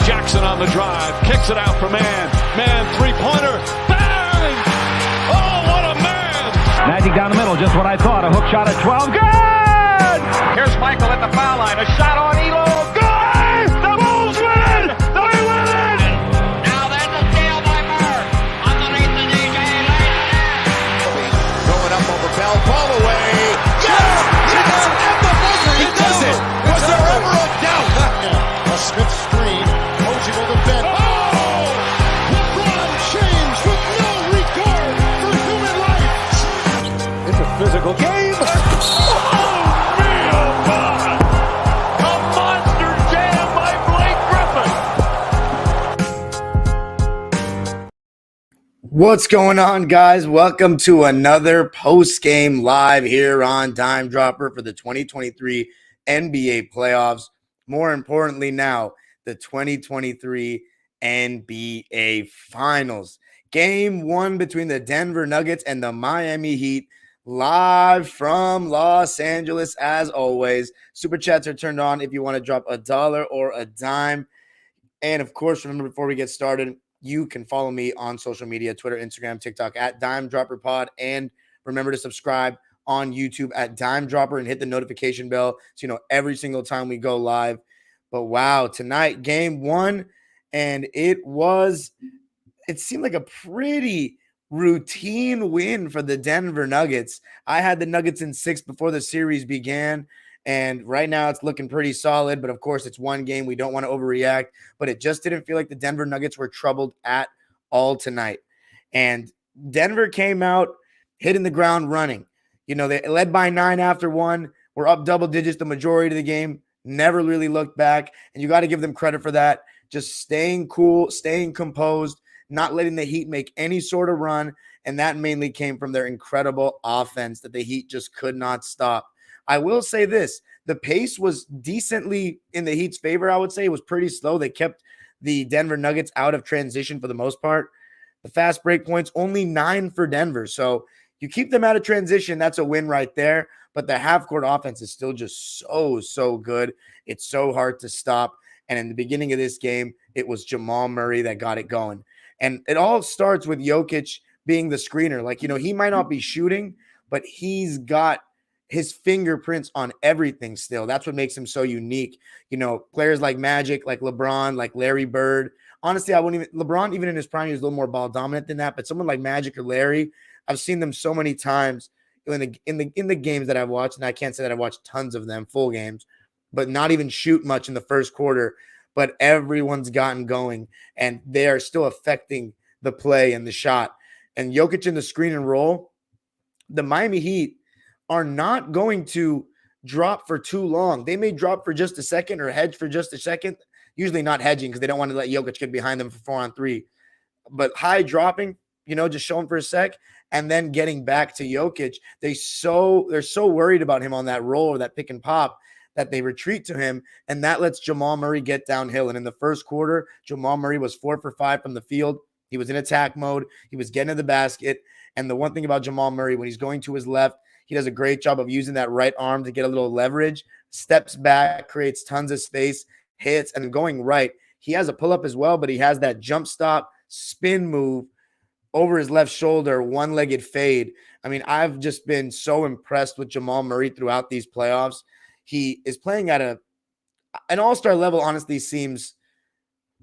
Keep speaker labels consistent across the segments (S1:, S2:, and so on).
S1: Jackson on the drive, kicks it out for man. Man, three-pointer, bang! Oh, what a man!
S2: Magic down the middle, just what I thought. A hook shot at 12, good!
S3: Here's Michael at the foul line, a shot on Elo,
S1: Good! The Bulls win! They win it!
S3: Now there's a steal by Murr, underneath the DJ,
S4: Going up over Bell, ball away. Yes! Yes! At the buzzer, he does it! Was there ever a doubt? A Smith screen, Posey will defend. Oh! LeBron James with no regard for human life.
S1: It's a physical game. Oh, man, oh, God! A monster jam by Blake Griffin.
S5: What's going on, guys? Welcome to another post-game live here on Dime Dropper for the 2023 NBA playoffs. More importantly now, the 2023 NBA Finals. Game 1 between the Denver Nuggets and the Miami Heat, live from Los Angeles as always. Super chats are turned on if you want to drop $1 or a dime. And of course, remember, before we get started, you can follow me on social media, Twitter, Instagram, TikTok at Dime Dropper Pod. And remember to subscribe on YouTube at Dime Dropper and hit the notification bell so you know every single time we go live. But wow, tonight, game 1, and it seemed like a pretty routine win for the Denver Nuggets. I had the Nuggets in 6 before the series began, and right now it's looking pretty solid. But of course, it's one game. We don't want to overreact, but it just didn't feel like the Denver Nuggets were troubled at all tonight. And Denver came out hitting the ground running. You know, they led by 9 after 1. We're up double digits the majority of the game. Never really looked back, and you got to give them credit for that. Just staying cool, staying composed, not letting the Heat make any sort of run, and that mainly came from their incredible offense that the Heat just could not stop. I will say this, the pace was decently in the Heat's favor, I would say. It was pretty slow. They kept the Denver Nuggets out of transition for the most part. The fast break points, only 9 for Denver, so you keep them out of transition, that's a win right there. But the half-court offense is still just so good. It's so hard to stop. And in the beginning of this game, it was Jamal Murray that got it going. And it all starts with Jokic being the screener. Like, you know, he might not be shooting, but he's got his fingerprints on everything still. That's what makes him so unique. You know, players like Magic, like LeBron, like Larry Bird. Honestly, LeBron, even in his prime, he was a little more ball dominant than that. But someone like Magic or Larry, I've seen them so many times in the games that I've watched, and I can't say that I've watched tons of them, full games, but not even shoot much in the first quarter. But everyone's gotten going, and they are still affecting the play and the shot. And Jokic in the screen and roll, the Miami Heat are not going to drop for too long. They may drop for just a second or hedge for just a second, usually not hedging because they don't want to let Jokic get behind them for 4-on-3. But high dropping, you know, just show him for a sec, and then getting back to Jokic. They're so worried about him on that roll or that pick and pop that they retreat to him, and that lets Jamal Murray get downhill. And in the first quarter, Jamal Murray was 4 for 5 from the field. He was in attack mode. He was getting to the basket. And the one thing about Jamal Murray, when he's going to his left, he does a great job of using that right arm to get a little leverage, steps back, creates tons of space, hits, and going right. He has a pull-up as well, but he has that jump stop, spin move, over his left shoulder, one-legged fade. I mean, I've just been so impressed with Jamal Murray throughout these playoffs. He is playing at an all-star level, honestly, seems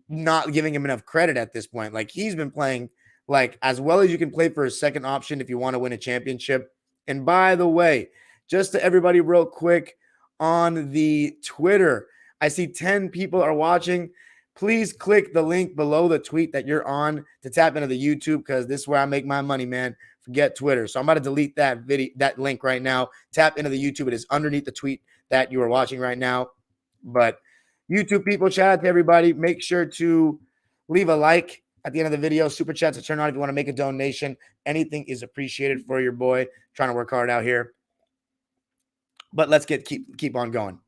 S5: not giving him enough credit at this point. Like, he's been playing like as well as you can play for a second option if you want to win a championship. And by the way, just to everybody real quick on the Twitter, I see 10 people are watching. Please click the link below the tweet that you're on to tap into the YouTube, because this is where I make my money, man. Forget Twitter. So I'm about to delete that link right now. Tap into the YouTube. It is underneath the tweet that you are watching right now. But YouTube people, shout out to everybody. Make sure to leave a like at the end of the video. Super chats to turn on if you want to make a donation. Anything is appreciated for your boy. Trying to work hard out here. But let's keep on going.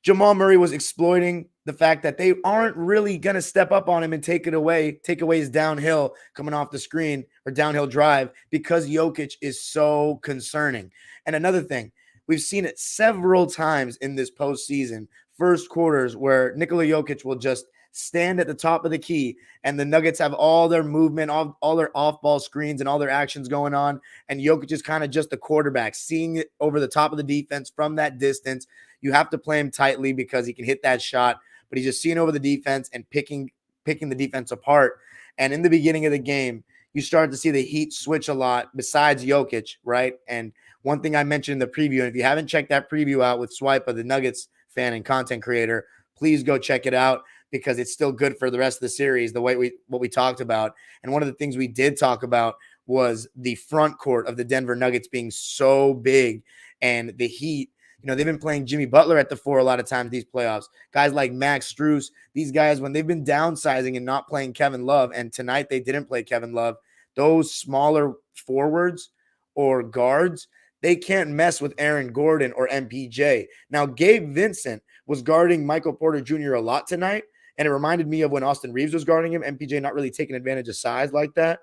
S5: Jamal Murray was exploiting the fact that they aren't really going to step up on him and take away his downhill coming off the screen or downhill drive, because Jokic is so concerning. And another thing, We've seen it several times in this postseason, first quarters, where Nikola Jokic will just stand at the top of the key and the Nuggets have all their movement, all their off-ball screens and all their actions going on, and Jokic is kind of just the quarterback, seeing it over the top of the defense from that distance. You have to play him tightly because he can hit that shot, but he's just seeing over the defense and picking the defense apart. And in the beginning of the game, you start to see the Heat switch a lot besides Jokic, right? And one thing I mentioned in the preview, and if you haven't checked that preview out with Swipa, the Nuggets fan and content creator, please go check it out because it's still good for the rest of the series, what we talked about. And one of the things we did talk about was the front court of the Denver Nuggets being so big, and the Heat, they've been playing Jimmy Butler at the 4 a lot of times these playoffs. Guys like Max Strus, these guys, when they've been downsizing and not playing Kevin Love, and tonight they didn't play Kevin Love, those smaller forwards or guards, they can't mess with Aaron Gordon or MPJ. Now, Gabe Vincent was guarding Michael Porter Jr. a lot tonight, and it reminded me of when Austin Reeves was guarding him. MPJ not really taking advantage of size like that.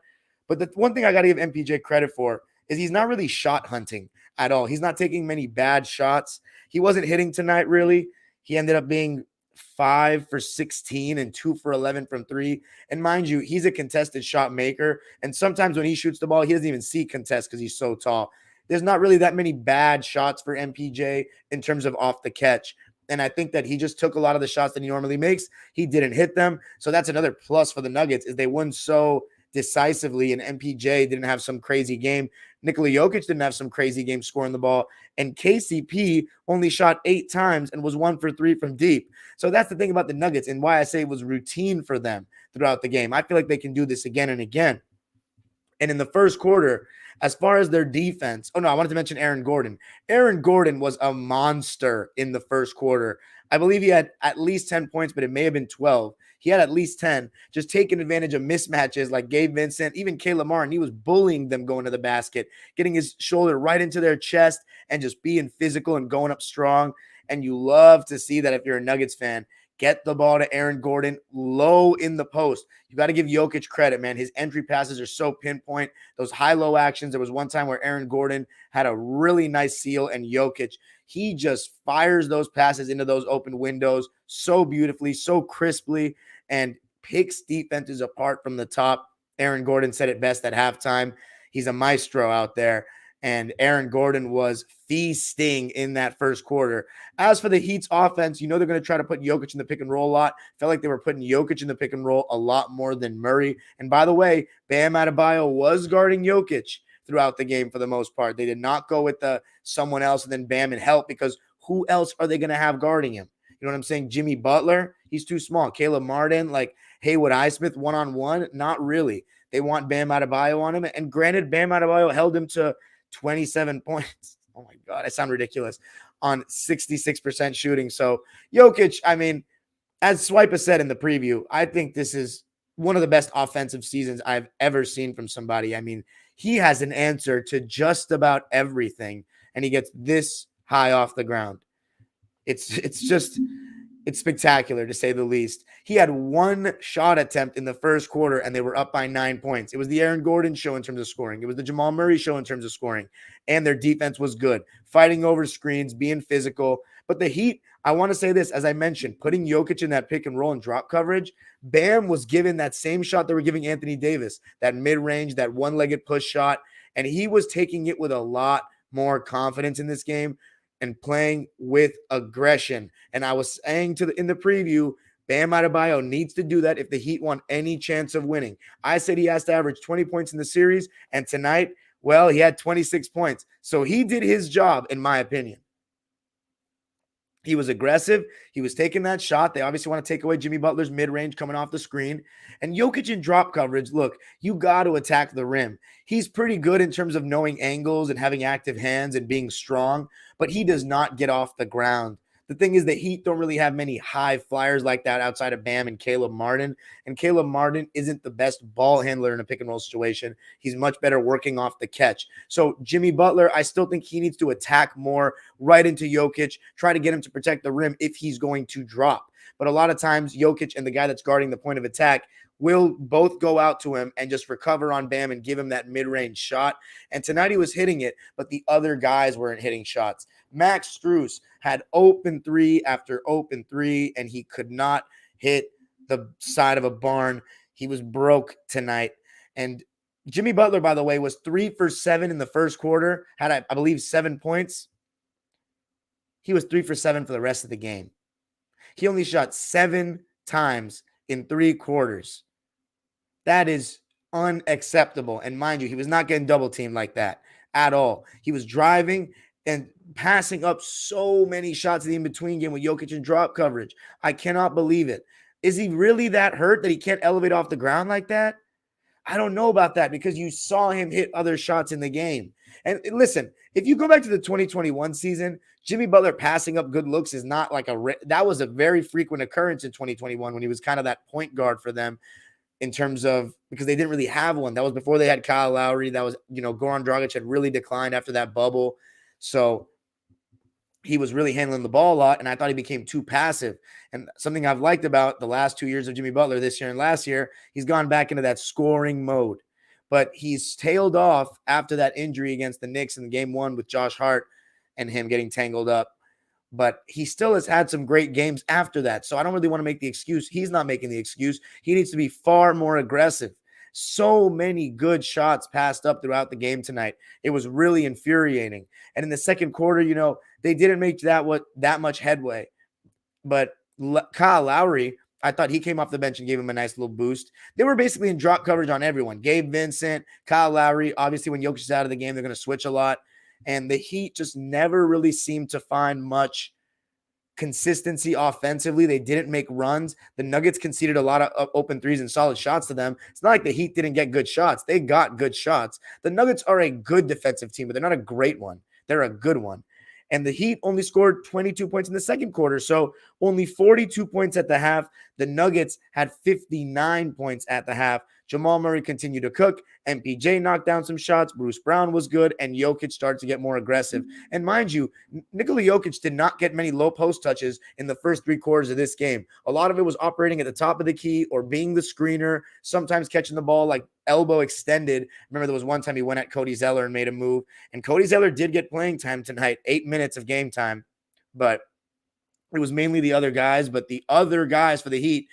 S5: But the one thing I got to give MPJ credit for is he's not really shot hunting at all. He's not taking many bad shots. He wasn't hitting tonight, really. He ended up being 5 for 16 and 2 for 11 from 3. And mind you, he's a contested shot maker. And sometimes when he shoots the ball, he doesn't even see contest because he's so tall. There's not really that many bad shots for MPJ in terms of off the catch. And I think that he just took a lot of the shots that he normally makes. He didn't hit them. So that's another plus for the Nuggets is they won so decisively, and MPJ didn't have some crazy game. Nikola Jokic didn't have some crazy game scoring the ball. And KCP only shot 8 times and was 1 for 3 from deep. So that's the thing about the Nuggets and why I say it was routine for them throughout the game. I feel like they can do this again and again. And in the first quarter, as far as their defense, I wanted to mention Aaron Gordon. Aaron Gordon was a monster in the first quarter. I believe he had at least 10 points, but it may have been 12. He had at least 10, just taking advantage of mismatches like Gabe Vincent, even Caleb Martin. He was bullying them going to the basket, getting his shoulder right into their chest and just being physical and going up strong. And you love to see that if you're a Nuggets fan. Get the ball to Aaron Gordon low in the post. You got to give Jokic credit, man. His entry passes are so pinpoint. Those high-low actions. There was one time where Aaron Gordon had a really nice seal, and Jokic, he just fires those passes into those open windows so beautifully, so crisply, and picks defenses apart from the top. Aaron Gordon said it best at halftime. He's a maestro out there. And Aaron Gordon was feasting in that first quarter. As for the Heat's offense, they're going to try to put Jokic in the pick and roll a lot. Felt like they were putting Jokic in the pick and roll a lot more than Murray. And by the way, Bam Adebayo was guarding Jokic throughout the game for the most part. They did not go with someone else and then Bam and help, because who else are they going to have guarding him? You know what I'm saying? Jimmy Butler, he's too small. Caleb Martin, like Haywood Highsmith one-on-one, not really. They want Bam Adebayo on him. And granted, Bam Adebayo held him to 27 points. Oh my God, I sound ridiculous. On 66% shooting. So Jokic, as Swipa said in the preview, I think this is one of the best offensive seasons I've ever seen from somebody. He has an answer to just about everything, and he gets this high off the ground. It's spectacular, to say the least. He had 1 shot attempt in the first quarter, and they were up by 9 points. It was the Aaron Gordon show in terms of scoring. It was the Jamal Murray show in terms of scoring. And their defense was good, fighting over screens, being physical. But the Heat, I want to say this, as I mentioned, putting Jokic in that pick and roll and drop coverage, Bam was given that same shot they were giving Anthony Davis, that mid-range, that one-legged push shot, and he was taking it with a lot more confidence in this game and playing with aggression. And I was saying in the preview, Bam Adebayo needs to do that if the Heat want any chance of winning. I said he has to average 20 points in the series, and tonight, well, he had 26 points. So he did his job, in my opinion. He was aggressive. He was taking that shot. They obviously want to take away Jimmy Butler's mid-range coming off the screen. And Jokic in drop coverage, look, you got to attack the rim. He's pretty good in terms of knowing angles and having active hands and being strong, but he does not get off the ground. The thing is, the Heat don't really have many high flyers like that outside of Bam and Caleb Martin. And Caleb Martin isn't the best ball handler in a pick and roll situation. He's much better working off the catch. So Jimmy Butler, I still think he needs to attack more right into Jokic, try to get him to protect the rim if he's going to drop. But a lot of times, Jokic and the guy that's guarding the point of attack will both go out to him and just recover on Bam and give him that mid-range shot. And tonight he was hitting it, but the other guys weren't hitting shots. Max Strus had open three after open three, and he could not hit the side of a barn. He was broke tonight. And Jimmy Butler, by the way, was 3 for 7 in the first quarter, had, I believe, 7 points. He was 3 for 7 for the rest of the game. He only shot 7 times in 3 quarters. That is unacceptable. And mind you, he was not getting double teamed like that at all. He was driving and passing up so many shots in the in-between game with Jokic and drop coverage. I cannot believe it. Is he really that hurt that he can't elevate off the ground like that? I don't know about that because you saw him hit other shots in the game. And listen, if you go back to the 2021 season, Jimmy Butler passing up good looks is not like that was a very frequent occurrence in 2021 when he was kind of that point guard for them in terms of, because they didn't really have one. That was before they had Kyle Lowry. That was, Goran Dragic had really declined after that bubble. So he was really handling the ball a lot, and I thought he became too passive. And something I've liked about the last 2 years of Jimmy Butler, this year and last year, he's gone back into that scoring mode. But he's tailed off after that injury against the Knicks in game 1 with Josh Hart and him getting tangled up. But he still has had some great games after that. So I don't really want to make the excuse. He's not making the excuse. He needs to be far more aggressive. So many good shots passed up throughout the game tonight. It was really infuriating. And in the second quarter, they didn't make that much headway. But Kyle Lowry, I thought he came off the bench and gave him a nice little boost. They were basically in drop coverage on everyone. Gabe Vincent, Kyle Lowry. Obviously, when Jokic is out of the game, they're going to switch a lot. And the Heat just never really seemed to find much consistency offensively. They didn't make runs. The Nuggets conceded a lot of open threes and solid shots to them. It's not like the Heat didn't get good shots. They got good shots. The Nuggets are a good defensive team, but they're not a great one. They're a good one. And the Heat only scored 22 points in the second quarter, so only 42 points at the half. The Nuggets had 59 points at the half. Jamal Murray continued to cook. MPJ knocked down some shots. Bruce Brown was good, and Jokic started to get more aggressive. And mind you, Nikola Jokic did not get many low post touches in the first 3 quarters of this game. A lot of it was operating at the top of the key or being the screener, sometimes catching the ball like elbow extended. Remember, there was one time he went at Cody Zeller and made a move, and Cody Zeller did get playing time tonight, 8 minutes of game time, but it was mainly the other guys. But the other guys for the Heat,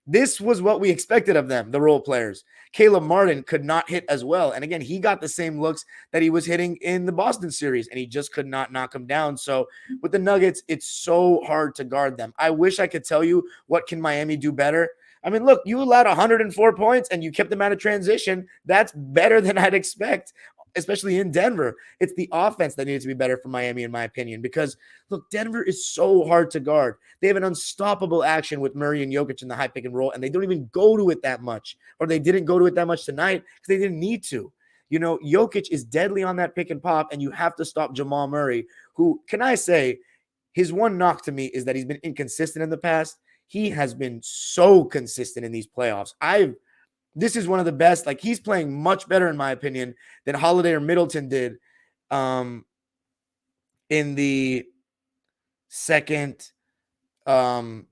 S5: this was what we expected of them, the role players. Caleb Martin could not hit as well. And again, he got the same looks that he was hitting in the Boston series, and he just could not knock them down. So with the Nuggets, it's so hard to guard them. I wish I could tell you what can Miami do better. I mean, look, you allowed 104 points and you kept them out of transition. That's better than I'd expect, especially in Denver. It's the offense that needs to be better for Miami, in my opinion, because, look, Denver is so hard to guard. They have an unstoppable action with Murray and Jokic in the high pick and roll, and they don't even go to it that much, or they didn't go to it that much tonight because they didn't need to. Jokic is deadly on that pick and pop, and you have to stop Jamal Murray, who, can I say, his one knock to me is that he's been inconsistent in the past. He has been so consistent in these playoffs. This is one of the best. Like, he's playing much better, in my opinion, than Holiday or Middleton did in the second in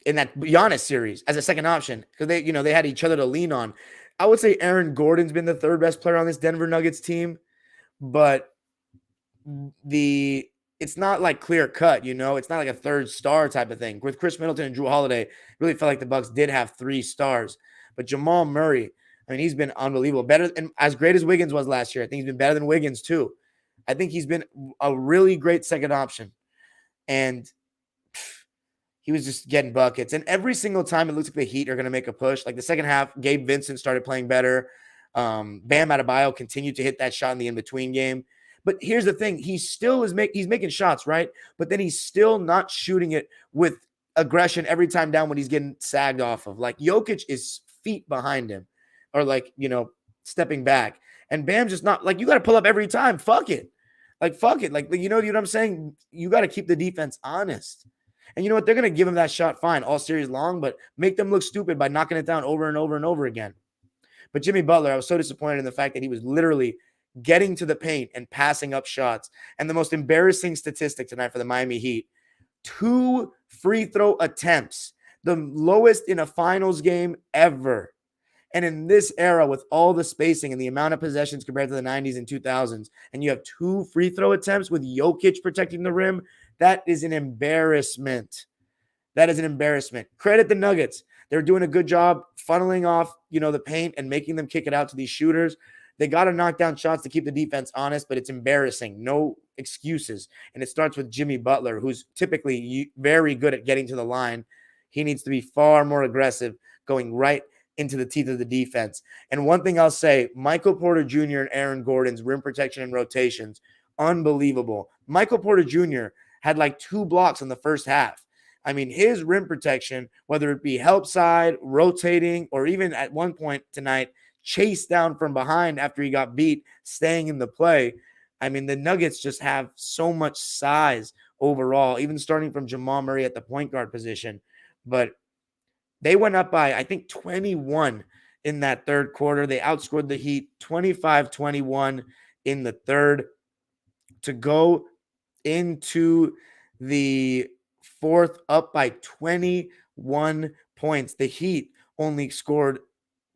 S5: that Giannis series as a second option, because they had each other to lean on. I would say Aaron Gordon's been the third best player on this Denver Nuggets team, but it's not like clear cut, it's not like a third star type of thing. With Chris Middleton and Drew Holiday, it really felt like the Bucks did have 3 stars. But Jamal Murray, I mean, he's been unbelievable. Better, and as great as Wiggins was last year, I think he's been better than Wiggins too. I think he's been a really great second option. And he was just getting buckets. And every single time it looks like the Heat are going to make a push. Like the second half, Gabe Vincent started playing better. Bam Adebayo continued to hit that shot in the in-between game. But here's the thing. He still is he's making shots, right? But then he's still not shooting it with aggression every time down when he's getting sagged off of. Like, Jokic is feet behind him, or stepping back. And Bam's just not, like, you got to pull up every time. Fuck it. Like, you know what I'm saying? You got to keep the defense honest. And you know what? They're going to give him that shot fine all series long, but make them look stupid by knocking it down over and over and over again. But Jimmy Butler, I was so disappointed in the fact that he was literally getting to the paint and passing up shots. And the most embarrassing statistic tonight for the Miami Heat, 2 free throw attempts, the lowest in a finals game ever. And in this era, with all the spacing and the amount of possessions compared to the 90s and 2000s, and you have 2 free throw attempts with Jokic protecting the rim, that is an embarrassment. That is an embarrassment. Credit the Nuggets. They're doing a good job funneling off, the paint and making them kick it out to these shooters. They got to knock down shots to keep the defense honest, but it's embarrassing. No excuses. And it starts with Jimmy Butler, who's typically very good at getting to the line. He needs to be far more aggressive, going right into the teeth of the defense. And one thing I'll say, Michael Porter Jr. and Aaron Gordon's rim protection and rotations, unbelievable. Michael Porter Jr. had like 2 blocks in the first half. I mean, his rim protection, whether it be help side, rotating, or even at one point tonight, chased down from behind after he got beat, staying in the play. I mean, the Nuggets just have so much size overall, even starting from Jamal Murray at the point guard position. But they went up by, I think, 21 in that third quarter. They outscored the Heat 25-21 in the third to go into the fourth up by 21 points. The Heat only scored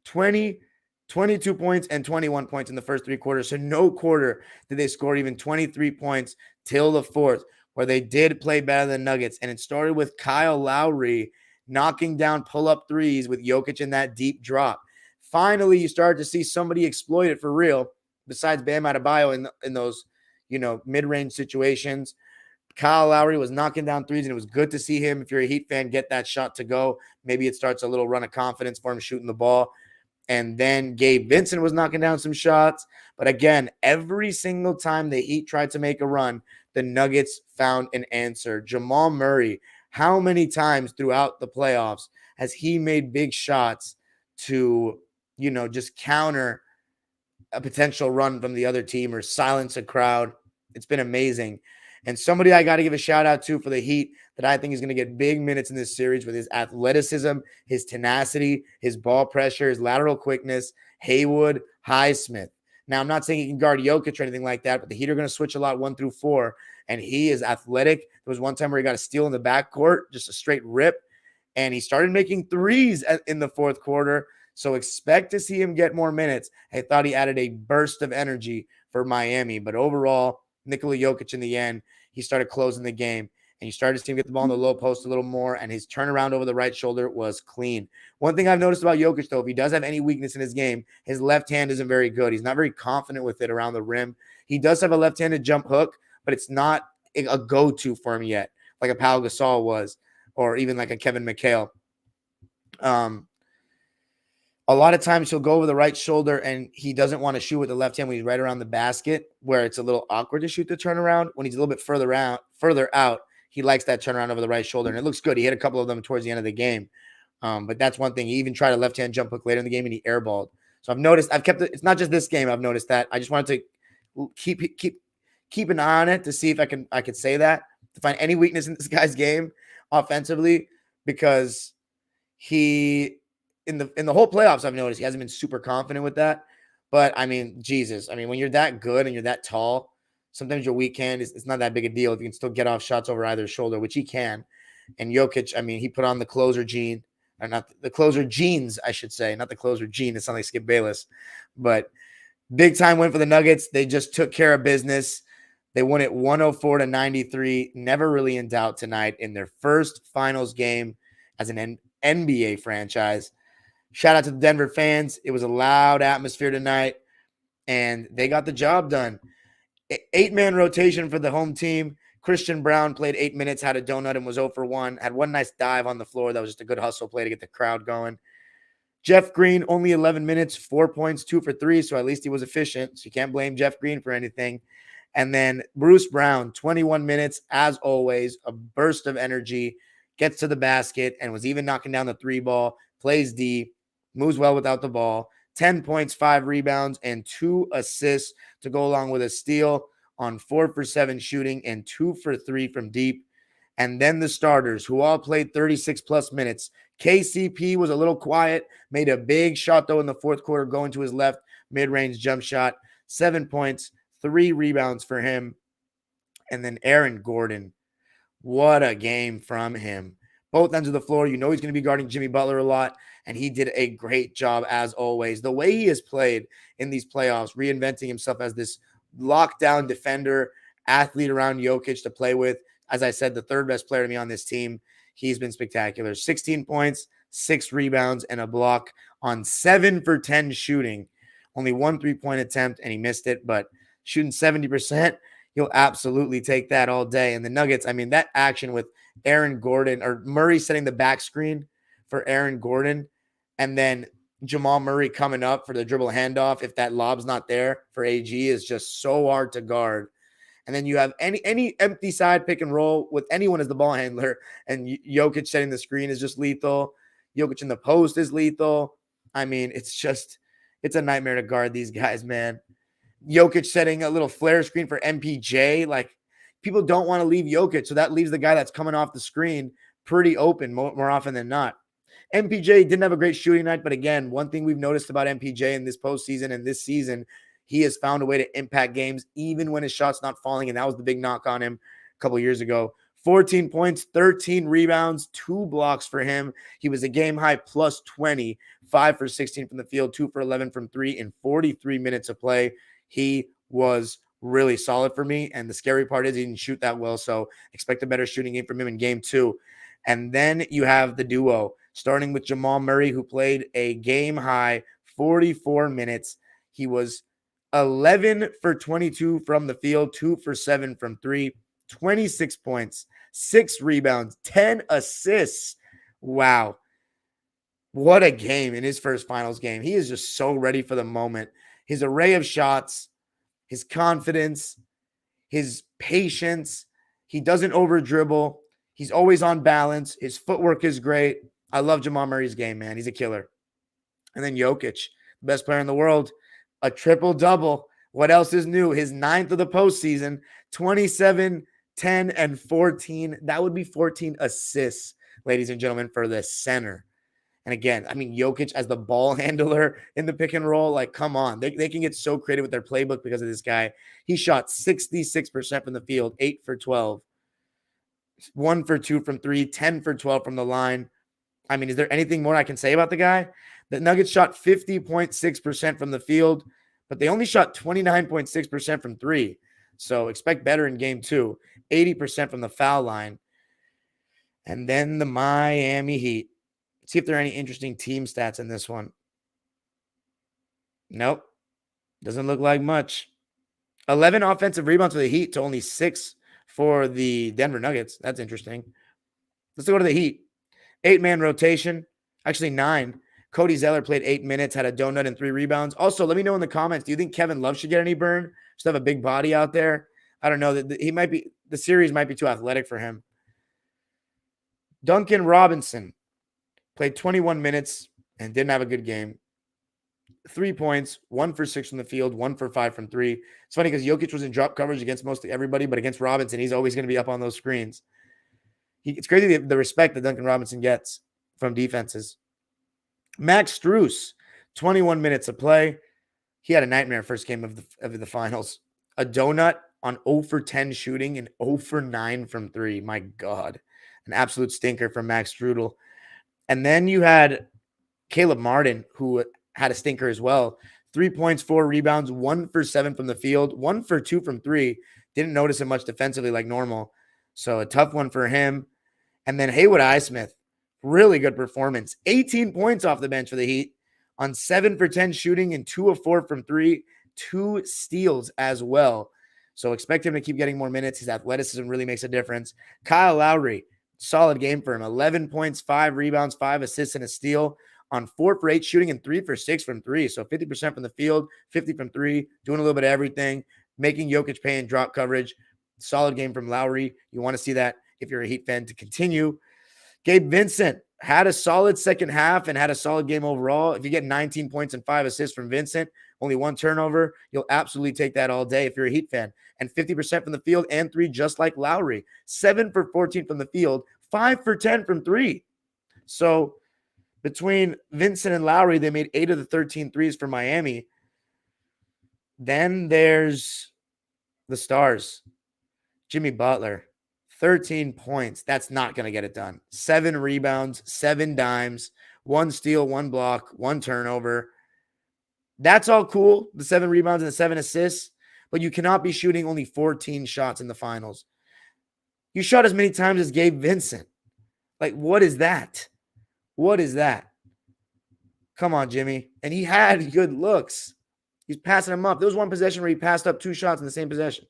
S5: 22 points and 21 points in the first 3 quarters. So no quarter did they score even 23 points till the fourth, where they did play better than Nuggets. And it started with Kyle Lowry knocking down pull-up threes with Jokic in that deep drop. Finally, you started to see somebody exploit it for real, besides Bam Adebayo in those, mid-range situations. Kyle Lowry was knocking down threes, and it was good to see him, if you're a Heat fan, get that shot to go. Maybe it starts a little run of confidence for him shooting the ball. And then Gabe Vincent was knocking down some shots. But again, every single time the Heat tried to make a run, the Nuggets found an answer. Jamal Murray, how many times throughout the playoffs has he made big shots to, just counter a potential run from the other team or silence a crowd? It's been amazing. And somebody I got to give a shout out to for the Heat that I think is going to get big minutes in this series with his athleticism, his tenacity, his ball pressure, his lateral quickness, Haywood Highsmith. Now, I'm not saying he can guard Jokic or anything like that, but the Heat are going to switch a lot 1 through 4, and he is athletic. There was one time where he got a steal in the backcourt, just a straight rip, and he started making threes in the fourth quarter. So expect to see him get more minutes. I thought he added a burst of energy for Miami, but overall, Nikola Jokic in the end, he started closing the game, and you started to see him get the ball in the low post a little more, and his turnaround over the right shoulder was clean. One thing I've noticed about Jokic, though, if he does have any weakness in his game, his left hand isn't very good. He's not very confident with it around the rim. He does have a left-handed jump hook, but it's not a go-to for him yet, like a Pau Gasol was, or even like a Kevin McHale. A lot of times he'll go over the right shoulder and he doesn't want to shoot with the left hand when he's right around the basket, where it's a little awkward to shoot the turnaround. When he's a little bit further out, he likes that turnaround over the right shoulder, and it looks good. He hit a couple of them towards the end of the game. But that's one thing. He even tried a left-hand jump hook later in the game, and he airballed. So I've noticed, it's not just this game, I've noticed that. I just wanted to keep an eye on it to see if I could say that, to find any weakness in this guy's game offensively, because he in the whole playoffs, I've noticed he hasn't been super confident with that. But I mean, Jesus, when you're that good and you're that tall, sometimes your weak hand it's not that big a deal if you can still get off shots over either shoulder, which he can. And Jokic, he put on the closer gene, or not the closer jeans, I should say, not the closer gene. It's not like Skip Bayless, but big time win for the Nuggets. They just took care of business. They won it 104-93. Never really in doubt tonight in their first finals game as an NBA franchise. Shout out to the Denver fans. It was a loud atmosphere tonight, and they got the job done. 8-man rotation for the home team. Christian Brown played 8 minutes, had a donut, and was 0 for 1. Had one nice dive on the floor. That was just a good hustle play to get the crowd going. Jeff Green, only 11 minutes, 4 points, 2 for 3, so at least he was efficient. So you can't blame Jeff Green for anything. And then Bruce Brown, 21 minutes, as always, a burst of energy, gets to the basket, and was even knocking down the 3-ball, plays D, moves well without the ball. 10 points, 5 rebounds, and 2 assists to go along with a steal on 4 for 7 shooting and 2 for 3 from deep. And then the starters, who all played 36-plus minutes. KCP was a little quiet, made a big shot, though, in the fourth quarter, going to his left, mid-range jump shot. 7 points, 3 rebounds for him. And then Aaron Gordon, what a game from him. both ends of the floor. You know he's going to be guarding Jimmy Butler a lot, and he did a great job as always. The way he has played in these playoffs, reinventing himself as this lockdown defender, athlete around Jokic to play with. As I said, the third best player to me on this team. He's been spectacular. 16 points, 6 rebounds, and a block on 7 for 10 shooting. Only 1 3-point attempt, and he missed it, but shooting 70%, you'll absolutely take that all day. And the Nuggets, I mean, that action with Aaron Gordon or Murray setting the back screen for Aaron Gordon, and then Jamal Murray coming up for the dribble handoff, if that lob's not there for AG, is just so hard to guard. And then you have any empty side pick and roll with anyone as the ball handler, and Jokic setting the screen is just lethal. Jokic in the post is lethal. I mean, it's a nightmare to guard these guys, man. Jokic setting a little flare screen for MPJ. Like, people don't want to leave Jokic, so that leaves the guy that's coming off the screen pretty open more often than not. MPJ didn't have a great shooting night, but again, one thing we've noticed about MPJ in this postseason and this season, he has found a way to impact games even when his shot's not falling, and that was the big knock on him a couple years ago. 14 points, 13 rebounds, 2 blocks for him. He was a game-high plus 20, 5 for 16 from the field, 2 for 11 from 3 in 43 minutes of play. He was really solid for me, and the scary part is he didn't shoot that well, so expect a better shooting game from him in game 2. And then you have the duo, starting with Jamal Murray, who played a game-high 44 minutes. He was 11 for 22 from the field, 2 for 7 from 3, 26 points, 6 rebounds, 10 assists. Wow. What a game in his first finals game. He is just so ready for the moment. His array of shots, his confidence, his patience. He doesn't over dribble. He's always on balance. His footwork is great. I love Jamal Murray's game, man. He's a killer. And then Jokic, the best player in the world, a triple-double. What else is new? His 9th of the postseason, 27, 10, and 14. That would be 14 assists, ladies and gentlemen, for the center. And again, I mean, Jokic as the ball handler in the pick and roll, like, come on. They can get so creative with their playbook because of this guy. He shot 66% from the field, 8 for 12. 1 for 2 from 3, 10 for 12 from the line. I mean, is there anything more I can say about the guy? The Nuggets shot 50.6% from the field, but they only shot 29.6% from 3. So expect better in game 2. 80% from the foul line. And then the Miami Heat. See if there are any interesting team stats in this one. Nope. Doesn't look like much. 11 offensive rebounds for the Heat to only 6 for the Denver Nuggets. That's interesting. Let's go to the Heat. 8-man rotation. Actually, 9. Cody Zeller played 8 minutes, had a donut and 3 rebounds. Also, let me know in the comments, do you think Kevin Love should get any burn? Just have a big body out there. I don't know. The series might be too athletic for him. Duncan Robinson played 21 minutes and didn't have a good game. 3 points, 1 for 6 from the field, 1 for 5 from 3. It's funny because Jokic was in drop coverage against mostly everybody, but against Robinson, he's always going to be up on those screens. It's crazy the respect that Duncan Robinson gets from defenses. Max Strus, 21 minutes of play. He had a nightmare first game of the finals. A donut on 0 for 10 shooting and 0 for 9 from 3. My God. An absolute stinker from Max Strudel. And then you had Caleb Martin, who had a stinker as well. 3 points, 4 rebounds, 1 for 7 from the field, 1 for 2 from 3. Didn't notice him much defensively like normal. So a tough one for him. And then Haywood Highsmith, really good performance. 18 points off the bench for the Heat on 7 for 10 shooting and 2 of 4 from 3. 2 steals as well. So expect him to keep getting more minutes. His athleticism really makes a difference. Kyle Lowry, solid game for him. 11 points, 5 rebounds, 5 assists, and a steal on 4 for 8 shooting and 3 for 6 from 3. So 50% from the field, 50 from 3, doing a little bit of everything, making Jokic pay in drop coverage. Solid game from Lowry. You want to see that if you're a Heat fan to continue. Gabe Vincent had a solid second half and had a solid game overall. If you get 19 points and 5 assists from Vincent, only 1 turnover, you'll absolutely take that all day if you're a Heat fan. And 50% from the field and 3 just like Lowry. 7 for 14 from the field, 5 for 10 from 3. So between Vincent and Lowry, they made 8 of the 13 threes for Miami. Then there's the stars. Jimmy Butler, 13 points. That's not going to get it done. 7 rebounds, 7 dimes, 1 steal, 1 block, 1 turnover. That's all cool, the 7 rebounds and the 7 assists, but you cannot be shooting only 14 shots in the finals. You shot as many times as Gabe Vincent. Like, what is that? What is that? Come on, Jimmy. And he had good looks. He's passing them up. There was one possession where he passed up 2 shots in the same possession.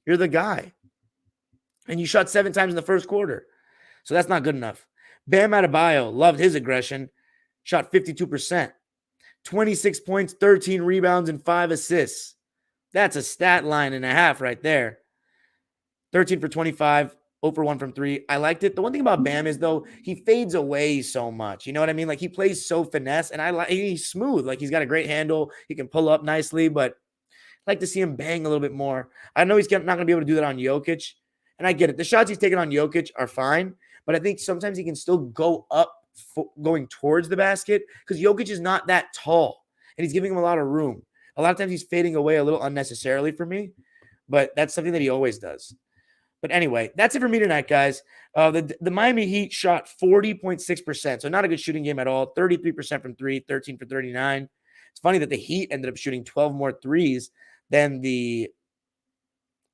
S5: You're the guy. And you shot 7 times in the first quarter. So that's not good enough. Bam Adebayo loved his aggression. Shot 52%. 26 points, 13 rebounds, and 5 assists. That's a stat line and a half right there. 13 for 25, 0 for 1 from 3. I liked it. The one thing about Bam is, though, he fades away so much. You know what I mean? Like, he plays so finesse, and he's smooth. Like, he's got a great handle. He can pull up nicely, but I like to see him bang a little bit more. I know he's not going to be able to do that on Jokic, and I get it. The shots he's taking on Jokic are fine, but I think sometimes he can still go up going towards the basket because Jokic is not that tall, and he's giving him a lot of room. A lot of times he's fading away a little unnecessarily for me, but that's something that he always does. But anyway, that's it for me tonight, guys. The Miami Heat shot 40.6%, so not a good shooting game at all. 33% from 3, 13 for 39. It's funny that the Heat ended up shooting 12 more threes than the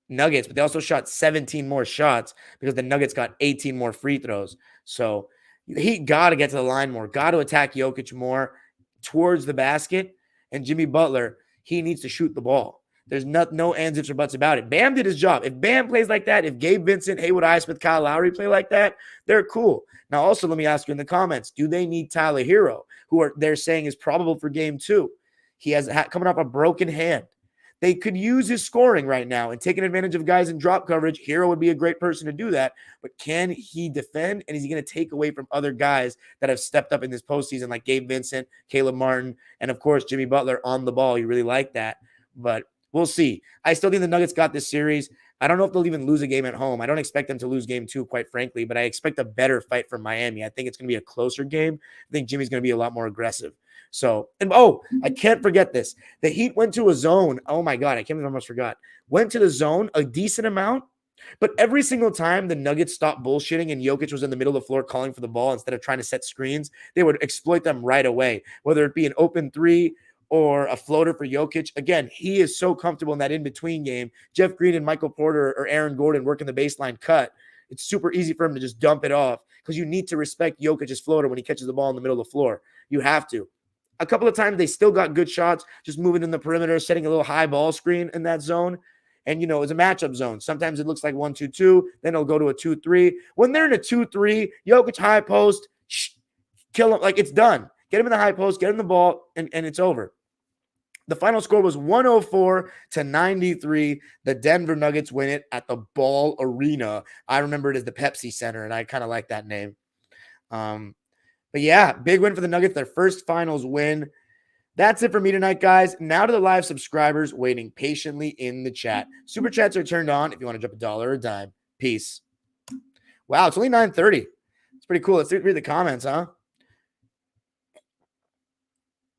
S5: Nuggets, but they also shot 17 more shots because the Nuggets got 18 more free throws. So the Heat got to get to the line more, got to attack Jokic more towards the basket. And Jimmy Butler, he needs to shoot the ball. There's no ands, ifs, or buts about it. Bam did his job. If Bam plays like that, if Gabe Vincent, Haywood Highsmith, Kyle Lowry play like that, they're cool. Now, also, let me ask you in the comments, do they need Tyler Hero, who they're saying is probable for game 2? He has coming off a broken hand. They could use his scoring right now and taking advantage of guys in drop coverage. Hero would be a great person to do that, but can he defend? And is he going to take away from other guys that have stepped up in this postseason, like Gabe Vincent, Caleb Martin, and of course, Jimmy Butler on the ball? You really like that, but we'll see. I still think the Nuggets got this series. I don't know if they'll even lose a game at home. I don't expect them to lose game 2, quite frankly, but I expect a better fight from Miami. I think it's going to be a closer game. I think Jimmy's going to be a lot more aggressive. So, I can't forget this. The Heat went to a zone. Oh my God, I can't believe I almost forgot. Went to the zone a decent amount, but every single time the Nuggets stopped bullshitting and Jokic was in the middle of the floor calling for the ball instead of trying to set screens, they would exploit them right away, whether it be an open 3 or a floater for Jokic. Again, he is so comfortable in that in-between game. Jeff Green and Michael Porter or Aaron Gordon working the baseline cut. It's super easy for him to just dump it off because you need to respect Jokic's floater when he catches the ball in the middle of the floor. You have to. A couple of times they still got good shots, just moving in the perimeter, setting a little high ball screen in that zone. And, it's a matchup zone. Sometimes it looks like 1-2-2. Then it'll go to a 2-3. When they're in a 2-3, Jokic high post, kill him. Like, it's done. Get him in the high post, get him the ball, and it's over. The final score was 104-93. The Denver Nuggets win it at the Ball Arena. I remember it as the Pepsi Center, and I kind of like that name. But yeah, big win for the Nuggets, their first finals win. That's it for me tonight, guys. Now to the live subscribers waiting patiently in the chat. Super chats are turned on if you want to drop $1 or a dime. Peace. Wow, it's only 9:30. It's pretty cool. Let's read the comments, huh?